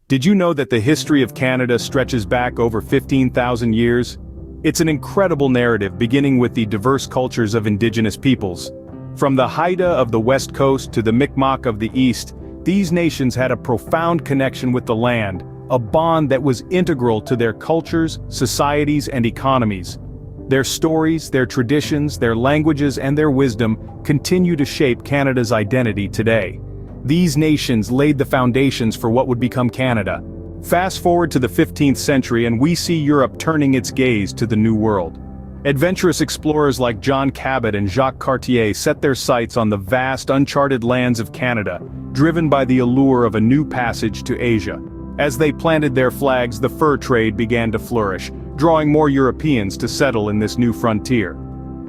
Did you know that the history of Canada stretches back over 15,000 years? It's an incredible narrative beginning with the diverse cultures of Indigenous peoples. From the Haida of the West Coast to the Mi'kmaq of the East, these nations had a profound connection with the land, a bond that was integral to their cultures, societies, and economies. Their stories, their traditions, their languages, and their wisdom continue to shape Canada's identity today. These nations laid the foundations for what would become Canada. Fast forward to the 15th century and we see Europe turning its gaze to the New World. Adventurous explorers like John Cabot and Jacques Cartier set their sights on the vast uncharted lands of Canada, driven by the allure of a new passage to Asia. As they planted their flags, the fur trade began to flourish, drawing more Europeans to settle in this new frontier.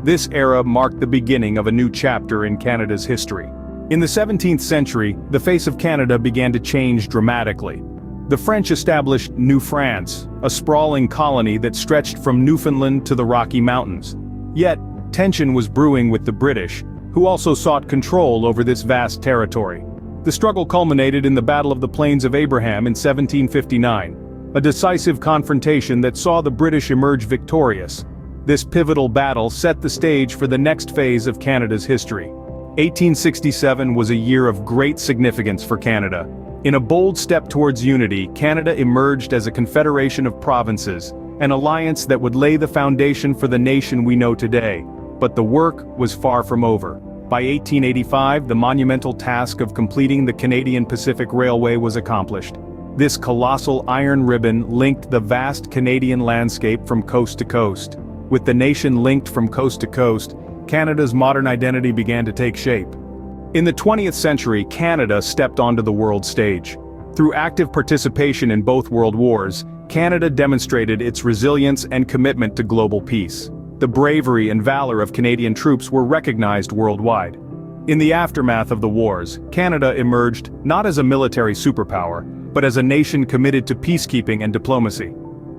This era marked the beginning of a new chapter in Canada's history. In the 17th century, the face of Canada began to change dramatically. The French established New France, a sprawling colony that stretched from Newfoundland to the Rocky Mountains. Yet, tension was brewing with the British, who also sought control over this vast territory. The struggle culminated in the Battle of the Plains of Abraham in 1759, a decisive confrontation that saw the British emerge victorious. This pivotal battle set the stage for the next phase of Canada's history. 1867 was a year of great significance for Canada. In a bold step towards unity, Canada emerged as a confederation of provinces, an alliance that would lay the foundation for the nation we know today. But the work was far from over. By 1885, the monumental task of completing the Canadian Pacific Railway was accomplished. This colossal iron ribbon linked the vast Canadian landscape from coast to coast. With the nation linked from coast to coast, Canada's modern identity began to take shape. In the 20th century, Canada stepped onto the world stage. Through active participation in both world wars, Canada demonstrated its resilience and commitment to global peace. The bravery and valor of Canadian troops were recognized worldwide. In the aftermath of the wars, Canada emerged not as a military superpower, but as a nation committed to peacekeeping and diplomacy.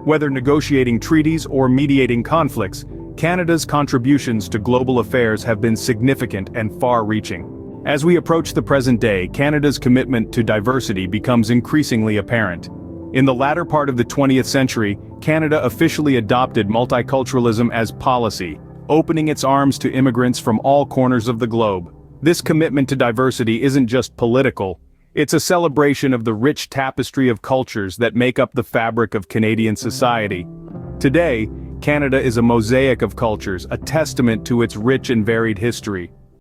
Whether negotiating treaties or mediating conflicts, Canada's contributions to global affairs have been significant and far-reaching. As we approach the present day, Canada's commitment to diversity becomes increasingly apparent. In the latter part of the 20th century, Canada officially adopted multiculturalism as policy, opening its arms to immigrants from all corners of the globe. This commitment to diversity isn't just political, it's a celebration of the rich tapestry of cultures that make up the fabric of Canadian society. Today, Canada is a mosaic of cultures, a testament to its rich and varied history.